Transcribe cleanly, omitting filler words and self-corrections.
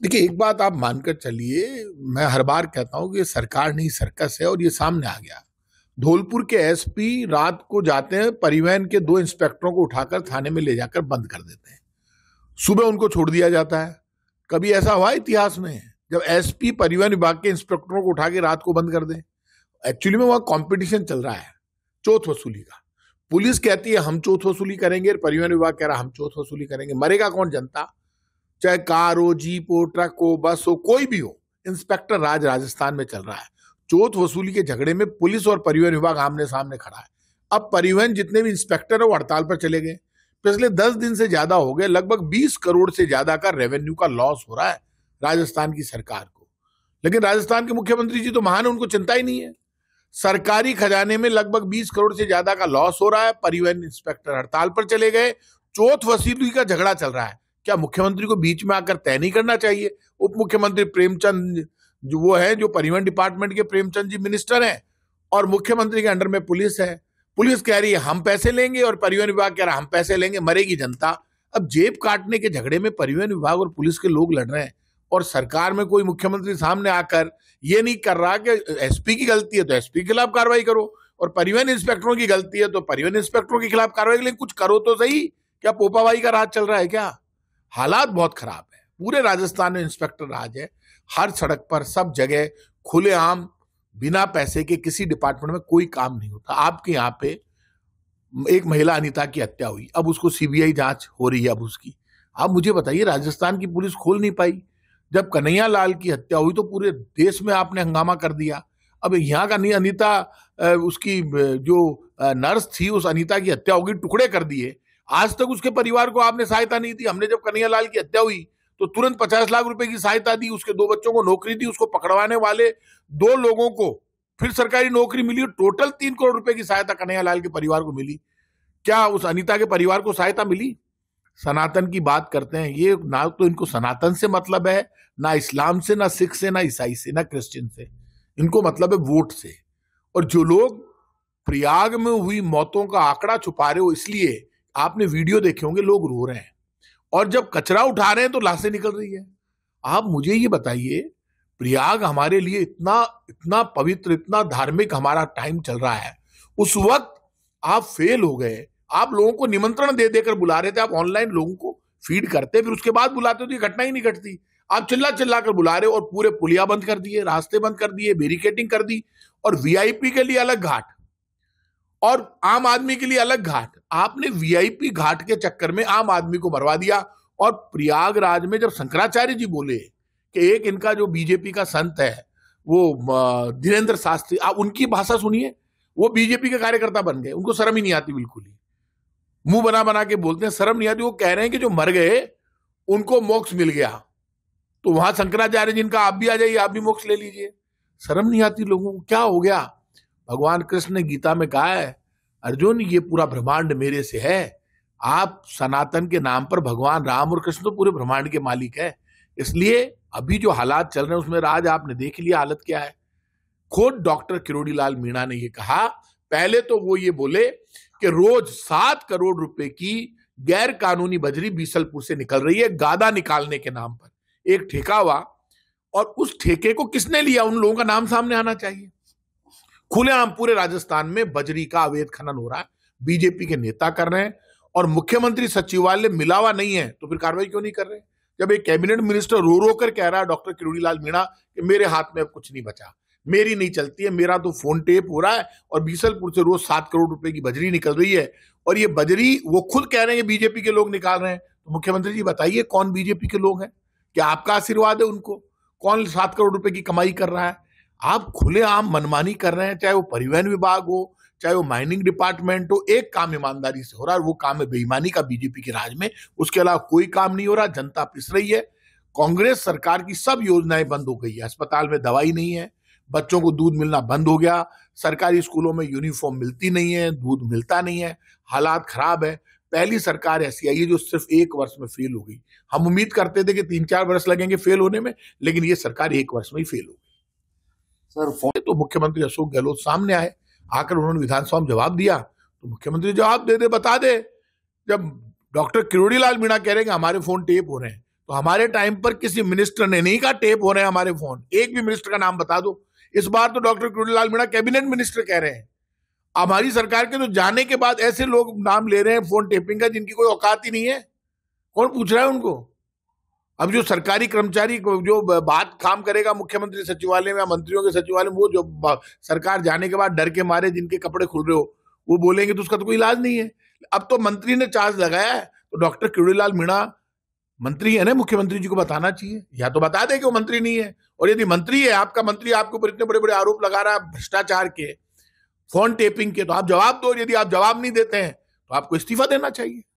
देखिए, एक बात आप मानकर चलिए, मैं हर बार कहता हूं कि ये सरकार नहीं सर्कस है और ये सामने आ गया। धौलपुर के एसपी रात को जाते हैं, परिवहन के 2 इंस्पेक्टरों को उठाकर थाने में ले जाकर बंद कर देते हैं। सुबह उनको छोड़ दिया जाता है। कभी ऐसा हुआ इतिहास में जब एसपी परिवहन विभाग के इंस्पेक्टरों को उठा के रात को बंद कर दें? एक्चुअली में वहां कंपटीशन चल रहा है चोथ वसूली का। पुलिस कहती है हम चोथ वसूली करेंगे और परिवहन विभाग कह रहा हम चोथ वसूली करेंगे। मरेगा कौन? जनता। चाहे कार हो, जीप हो, ट्रक हो, बस हो, कोई भी हो। इंस्पेक्टर राज राजस्थान में चल रहा है। चोथ वसूली के झगड़े में पुलिस और परिवहन विभाग आमने सामने खड़ा है। अब परिवहन जितने भी इंस्पेक्टर है वो हड़ताल पर चले गए। पिछले 10 दिन से ज्यादा हो गए। लगभग 20 करोड़ से ज्यादा का रेवेन्यू का लॉस हो रहा है राजस्थान की सरकार को। लेकिन राजस्थान के मुख्यमंत्री जी तो महान है, उनको चिंता ही नहीं है। सरकारी खजाने में लगभग 20 करोड़ से ज्यादा का लॉस हो रहा है। परिवहन इंस्पेक्टर हड़ताल पर चले गए। चौथ वसूली का झगड़ा चल रहा है। क्या मुख्यमंत्री को बीच में आकर तय नहीं करना चाहिए? उप मुख्यमंत्री प्रेमचंद जो वो है, जो परिवहन डिपार्टमेंट के प्रेमचंद जी मिनिस्टर हैं, और मुख्यमंत्री के अंडर में पुलिस है। पुलिस कह रही है हम पैसे लेंगे और परिवहन विभाग कह रहा है हम पैसे लेंगे। मरेगी जनता। अब जेब काटने के झगड़े में परिवहन विभाग और पुलिस के लोग लड़ रहे हैं और सरकार में कोई मुख्यमंत्री सामने आकर ये नहीं कर रहा कि एसपी की गलती है तो एसपी के खिलाफ कार्रवाई करो और परिवहन इंस्पेक्टरों की गलती है तो परिवहन इंस्पेक्टरों के खिलाफ कार्रवाई करो। लेकिन कुछ करो तो सही। क्या पोपाबाई का राज चल रहा है क्या? हालात बहुत खराब है। पूरे राजस्थान में इंस्पेक्टर राज है। हर सड़क पर, सब जगह खुलेआम, बिना पैसे के किसी डिपार्टमेंट में कोई काम नहीं होता। आपके यहाँ पे एक महिला अनीता की हत्या हुई, अब उसको सीबीआई जांच हो रही है। अब उसकी आप मुझे बताइए, राजस्थान की पुलिस खोल नहीं पाई। जब कन्हैया लाल की हत्या हुई तो पूरे देश में आपने हंगामा कर दिया। अब यहाँ का नहीं, अनीता उसकी जो नर्स थी, उस अनीता की हत्या होगी, टुकड़े कर दिए। आज तक उसके परिवार को आपने सहायता नहीं दी। हमने जब कन्हैया लाल की हत्या हुई तो तुरंत 50 लाख रुपए की सहायता दी। उसके 2 बच्चों को नौकरी दी। उसको पकड़वाने वाले 2 लोगों को फिर सरकारी नौकरी मिली। टोटल 3 करोड़ रुपए की सहायता कन्हैया लाल के परिवार को मिली। क्या उस अनीता के परिवार को सहायता मिली? सनातन की बात करते हैं ये, ना तो इनको सनातन से मतलब है, ना इस्लाम से, ना सिख से, ना ईसाई से, ना क्रिश्चियन से। इनको मतलब है वोट से। और जो लोग प्रयाग में हुई मौतों का आंकड़ा छुपा रहे हो, इसलिए आपने वीडियो देखे होंगे, लोग रो रहे हैं और जब कचरा उठा रहे हैं तो लाशें निकल रही है। आप मुझे ये बताइए, प्रयाग हमारे लिए इतना इतना पवित्र, इतना धार्मिक हमारा टाइम चल रहा है, उस वक्त आप फेल हो गए। आप लोगों को निमंत्रण दे देकर बुला रहे थे। आप ऑनलाइन लोगों को फीड करते, फिर उसके बाद बुलाते तो ये घटना ही नहीं घटती। आप चिल्ला चिल्ला कर बुला रहे हो और पूरे पुलिया बंद कर दिए, रास्ते बंद कर दिए, बैरिकेडिंग कर दी और वीआईपी के लिए अलग घाट और आम आदमी के लिए अलग घाट। आपने वीआईपी घाट के चक्कर में आम आदमी को मरवा दिया। और प्रयागराज में जब शंकराचार्य जी बोले कि एक इनका जो बीजेपी का संत है वो धीरेन्द्र शास्त्री, आप उनकी भाषा सुनिए, वो बीजेपी के कार्यकर्ता बन गए। उनको शर्म ही नहीं आती, बिल्कुल ही मुंह बना बना के बोलते हैं, शर्म नहीं आती। वो कह रहे हैं कि जो मर गए उनको मोक्ष मिल गया। तो वहां शंकराचार्य जी का आप भी आ जाइए, आप भी मोक्ष ले लीजिए। शर्म नहीं आती लोगों को? क्या हो गया? भगवान कृष्ण ने गीता में कहा है, अर्जुन ये पूरा ब्रह्मांड मेरे से है। आप सनातन के नाम पर, भगवान राम और कृष्ण तो पूरे ब्रह्मांड के मालिक है। इसलिए अभी जो हालात चल रहे हैं उसमें राज आपने देख लिया हालत क्या है। खुद डॉक्टर किरोड़ी लाल मीणा ने ये कहा। पहले तो वो ये बोले कि रोज 7 करोड़ रुपए की गैर कानूनी बजरी बीसलपुर से निकल रही है, गादा निकालने के नाम पर एक ठेका हुआ। और उस ठेके को किसने लिया, उन लोगों का नाम सामने आना चाहिए। खुलेआम पूरे राजस्थान में बजरी का अवैध खनन हो रहा है, बीजेपी के नेता कर रहे हैं और मुख्यमंत्री सचिवालय मिलावा नहीं है तो फिर कार्रवाई क्यों नहीं कर रहे? जब एक कैबिनेट मिनिस्टर रो रो कर कह रहा है डॉक्टर किरोड़ी लाल मीणा कि मेरे हाथ में अब कुछ नहीं बचा, मेरी नहीं चलती है, मेरा तो फोन टेप हो रहा है और बीसलपुर से रोज 7 करोड़ रुपए की बजरी निकल रही है और ये बजरी वो खुद कह रहे हैं बीजेपी के लोग निकाल रहे हैं। तो मुख्यमंत्री जी बताइए कौन बीजेपी के लोग हैं? क्या आपका आशीर्वाद है उनको? कौन 7 करोड़ रुपए की कमाई कर रहा है? आप खुलेआम मनमानी कर रहे हैं, चाहे वो परिवहन विभाग हो, चाहे वो माइनिंग डिपार्टमेंट हो। एक काम ईमानदारी से हो रहा है, वो काम है बेईमानी का बीजेपी के राज में। उसके अलावा कोई काम नहीं हो रहा। जनता पिस रही है। कांग्रेस सरकार की सब योजनाएं बंद हो गई है। अस्पताल में दवाई नहीं है, बच्चों को दूध मिलना बंद हो गया, सरकारी स्कूलों में यूनिफॉर्म मिलती नहीं है, दूध मिलता नहीं है, हालात खराब है। पहली सरकार ऐसी आई है जो सिर्फ 1 वर्ष में फेल हो गई। हम उम्मीद करते थे कि 3-4 वर्ष लगेंगे फेल होने में, लेकिन ये सरकार 1 वर्ष में ही फेल हो गई। सर फोन तो मुख्यमंत्री अशोक गहलोत सामने आए, आकर उन्होंने विधानसभा में जवाब दिया तो मुख्यमंत्री जवाब दे दे, बता दे। जब डॉक्टर किरोड़ी लाल मीणा कह रहे हैं कि हमारे फोन टेप हो रहे हैं तो हमारे टाइम पर किसी मिनिस्टर ने नहीं कहा टेप हो रहे हैं हमारे फोन, एक भी मिनिस्टर का नाम बता दो। इस बार तो doctor Kirodilal Meena cabinet minister कह रहे हैं। हमारी सरकार के तो जाने के बाद ऐसे लोग नाम ले रहे हैं फोन टेपिंग का जिनकी कोई औकात ही नहीं है, कौन पूछ रहा है उनको? अब जो सरकारी कर्मचारी जो बात काम करेगा मुख्यमंत्री सचिवालय में या मंत्रियों के सचिवालय में, वो जो सरकार जाने के बाद डर के मारे जिनके कपड़े खुल रहे हो वो बोलेंगे, तो उसका तो कोई इलाज नहीं है। अब तो मंत्री ने चार्ज लगाया है, तो डॉक्टर किरोड़ीलाल मीणा मंत्री है ना, मुख्यमंत्री जी को बताना चाहिए, या तो बता दे कि वो मंत्री नहीं है। और यदि मंत्री है, आपका मंत्री आपके ऊपर इतने बड़े बड़े आरोप लगा रहा है भ्रष्टाचार के, फोन टेपिंग के, तो आप जवाब दो। यदि आप जवाब नहीं देते हैं तो आपको इस्तीफा देना चाहिए।